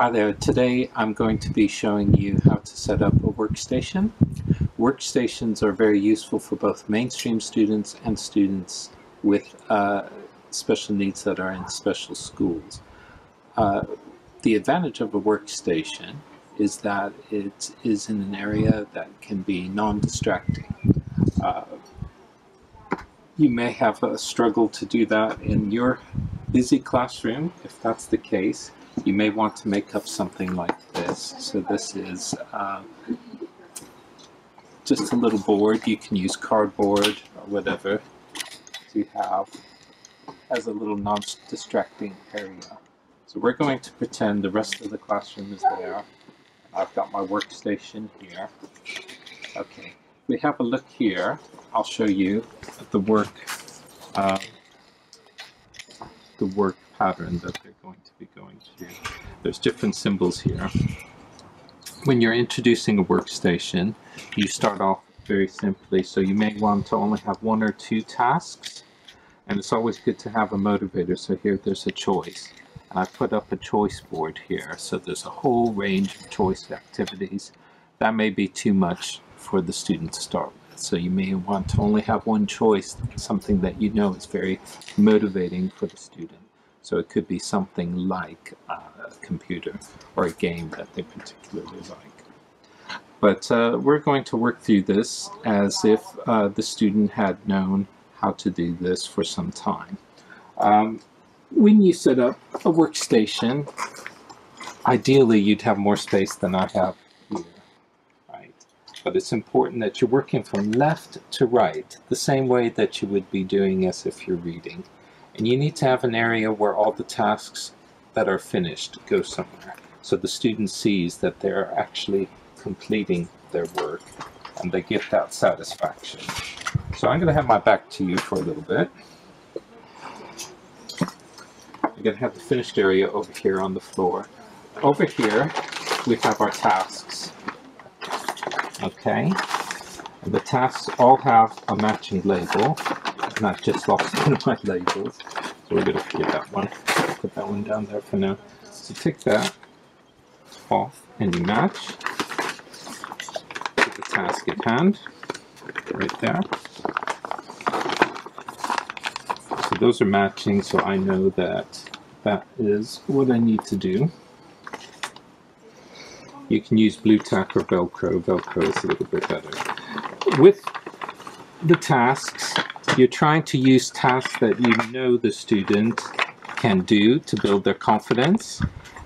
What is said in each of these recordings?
Hi there. Today I'm going to be showing you how to set up a workstation. Workstations are very useful for both mainstream students and students with special needs that are in special schools. The advantage of a workstation is that it is in an area that can be non-distracting. You may have a struggle to do that in your busy classroom. If that's the case, you may want to make up something like this. So this is just a little board. You can use cardboard or whatever to have as a little non-distracting area. So we're going to pretend the rest of the classroom is there. I've got my workstation here. Okay, we have a look here. I'll show you the work pattern that they're going to be going through. There's different symbols here. When you're introducing a workstation, you start off very simply, so you may want to only have one or two tasks, and it's always good to have a motivator. So here there's a choice, and I put up a choice board here, so there's a whole range of choice activities. That may be too much for the student to start with, so you may want to only have one choice, something that you know is very motivating for the student. So it could be something like a computer or a game that they particularly like. But we're going to work through this as if the student had known how to do this for some time. When you set up a workstation, ideally you'd have more space than I have here, right? But it's important that you're working from left to right, the same way that you would be doing as if you're reading. And you need to have an area where all the tasks that are finished go somewhere, so the student sees that they're actually completing their work and they get that satisfaction. So I'm going to have my back to you for a little bit. I'm going to have the finished area over here on the floor. Over here we have our tasks. Okay, and the tasks all have a matching label. And I've just lost one of my labels, so we're going to forget that one. Put that one down there for now. So take that off and you match to the task at hand, right there. So those are matching, so I know that that is what I need to do. You can use blue tack or Velcro. Velcro is a little bit better. With the tasks, you're trying to use tasks that you know the student can do to build their confidence.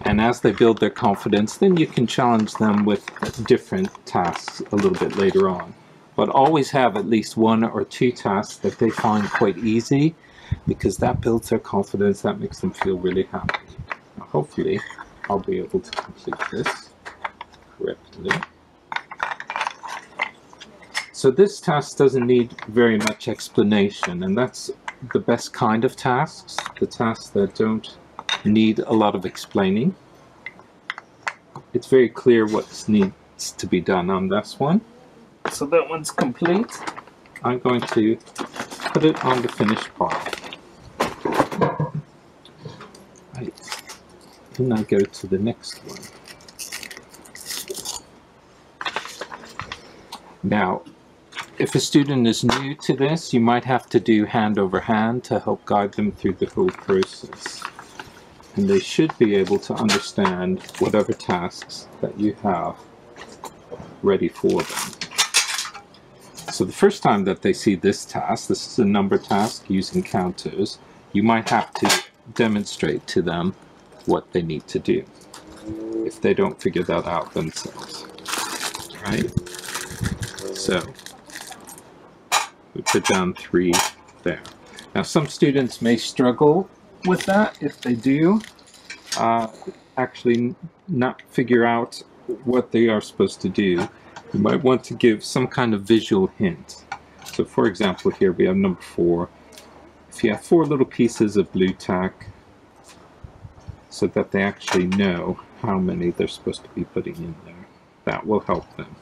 And as they build their confidence, then you can challenge them with different tasks a little bit later on. But always have at least one or two tasks that they find quite easy, because that builds their confidence, that makes them feel really happy. Now, hopefully, I'll be able to complete this correctly. So this task doesn't need very much explanation, and that's the best kind of tasks, the tasks that don't need a lot of explaining. It's very clear what needs to be done on this one. So that one's complete. I'm going to put it on the finished part. Right. Then I go to the next one. Now, if a student is new to this, you might have to do hand over hand to help guide them through the whole process. And they should be able to understand whatever tasks that you have ready for them. So the first time that they see this task, this is a number task using counters, you might have to demonstrate to them what they need to do if they don't figure that out themselves. Right? So we put down 3 there. Now some students may struggle with that. If they do, actually not figure out what they are supposed to do, you might want to give some kind of visual hint. So for example, here we have number 4. If you have 4 little pieces of blue tack, so that they actually know how many they're supposed to be putting in there, that will help them.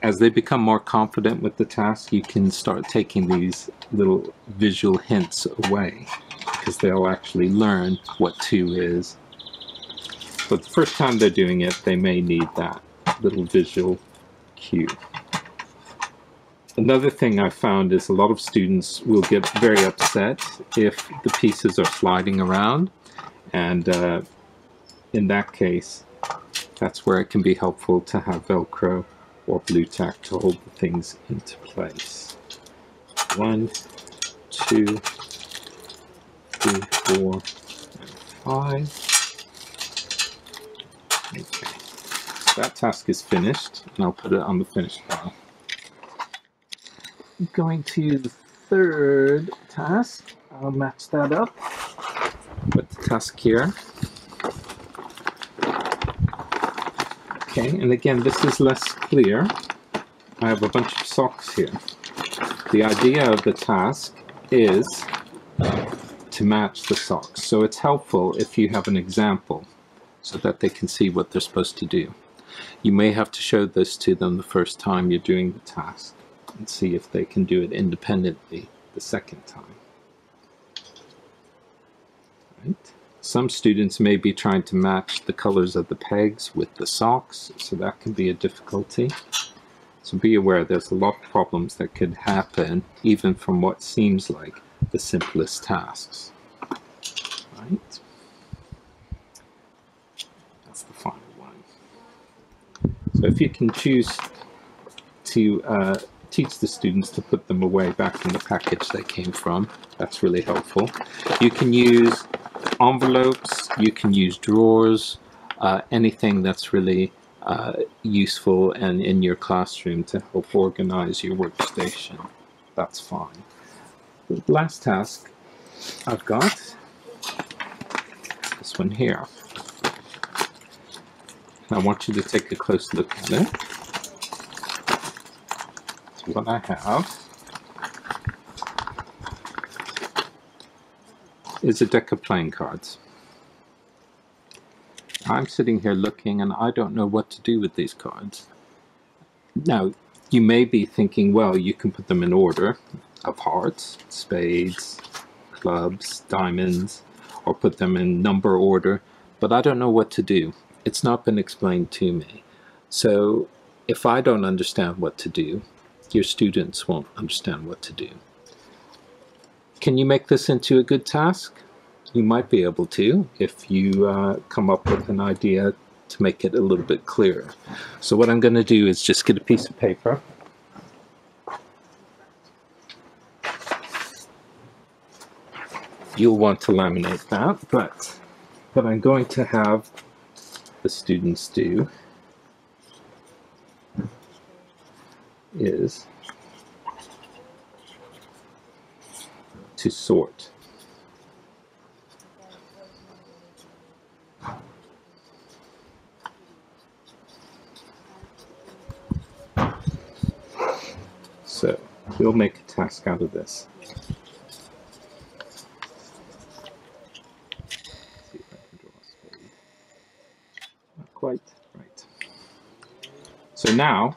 As they become more confident with the task, you can start taking these little visual hints away, because they'll actually learn what 2 is But the first time they're doing it, they may need that little visual cue. Another thing I found is a lot of students will get very upset if the pieces are sliding around, and in that case, that's where it can be helpful to have Velcro or Blu Tack to hold the things into place. 1, 2, 3, 4, and 5. Okay, so that task is finished, and I'll put it on the finished file. Going to the third task, I'll match that up with the task here. Okay, and again, this is less clear. I have a bunch of socks here. The idea of the task is to match the socks, so it's helpful if you have an example so that they can see what they're supposed to do. You may have to show this to them the first time you're doing the task, and see if they can do it independently the second time. Right. Some students may be trying to match the colors of the pegs with the socks, so that can be a difficulty. So be aware there's a lot of problems that could happen even from what seems like the simplest tasks. Right. That's the final one. So if you can choose to teach the students to put them away back in the package they came from, that's really helpful. You can use envelopes, you can use drawers, anything that's really useful and in your classroom to help organize your workstation. That's fine. The last task I've got, this one here. I want you to take a close look at it. What I have is a deck of playing cards. I'm sitting here looking and I don't know what to do with these cards. Now, you may be thinking, well, you can put them in order of hearts, spades, clubs, diamonds, or put them in number order, but I don't know what to do. It's not been explained to me. So if I don't understand what to do, your students won't understand what to do. Can you make this into a good task? You might be able to if you come up with an idea to make it a little bit clearer. So what I'm going to do is just get a piece of paper. You'll want to laminate that, but what I'm going to have the students do is to sort. So we'll make a task out of this. See if I can draw a spade. Not quite right. So now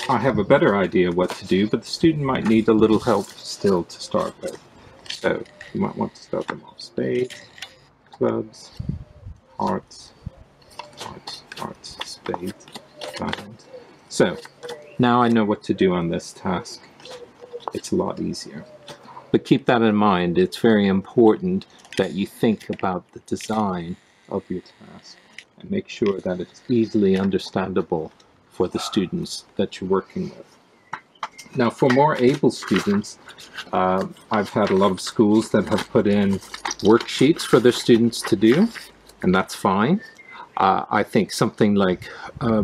I have a better idea what to do, but the student might need a little help still to start with. So you might want to start them off. Spades, clubs, hearts, hearts, hearts, spades, diamonds. So now I know what to do on this task. It's a lot easier. But keep that in mind. It's very important that you think about the design of your task and make sure that it's easily understandable for the students that you're working with. Now, for more able students, I've had a lot of schools that have put in worksheets for their students to do, and that's fine. I think something like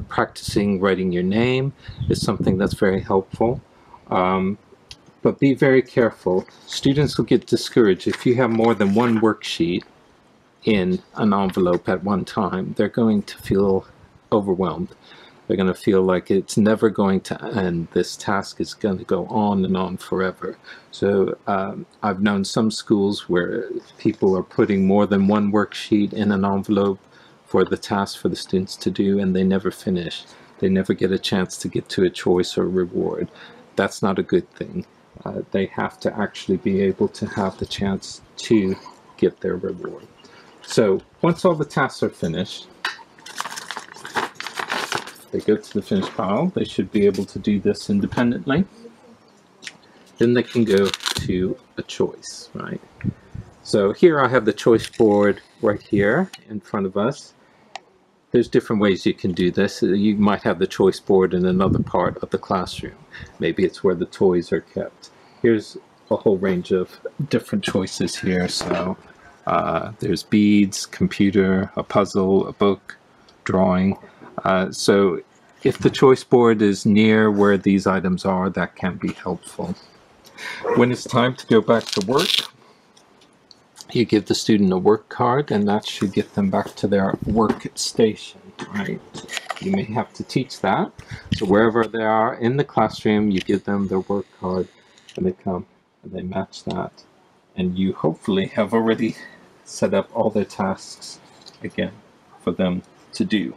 practicing writing your name is something that's very helpful. But be very careful. Students will get discouraged if you have more than one worksheet in an envelope at one time. They're going to feel overwhelmed. They're going to feel like it's never going to end. This task is going to go on and on forever. So I've known some schools where people are putting more than one worksheet in an envelope for the task for the students to do, and they never finish. They never get a chance to get to a choice or reward. That's not a good thing. They have to actually be able to have the chance to get their reward. So once all the tasks are finished, they go to the finish pile. They should be able to do this independently. Then they can go to a choice, right? So here I have the choice board right here in front of us. There's different ways you can do this. You might have the choice board in another part of the classroom. Maybe it's where the toys are kept. Here's a whole range of different choices here. So there's beads, computer, a puzzle, a book, drawing. So if the choice board is near where these items are, that can be helpful. When it's time to go back to work, you give the student a work card, and that should get them back to their workstation, right? You may have to teach that. So wherever they are in the classroom, you give them their work card, and they come and they match that. And you hopefully have already set up all their tasks again for them to do,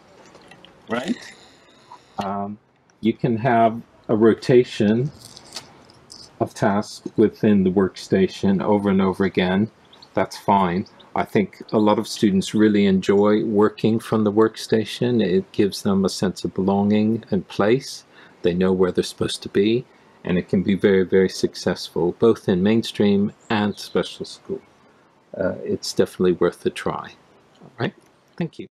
right? You can have a rotation of tasks within the workstation over and over again. That's fine. I think a lot of students really enjoy working from the workstation. It gives them a sense of belonging and place. They know where they're supposed to be, and it can be very, very successful, both in mainstream and special school. It's definitely worth a try. All right, thank you.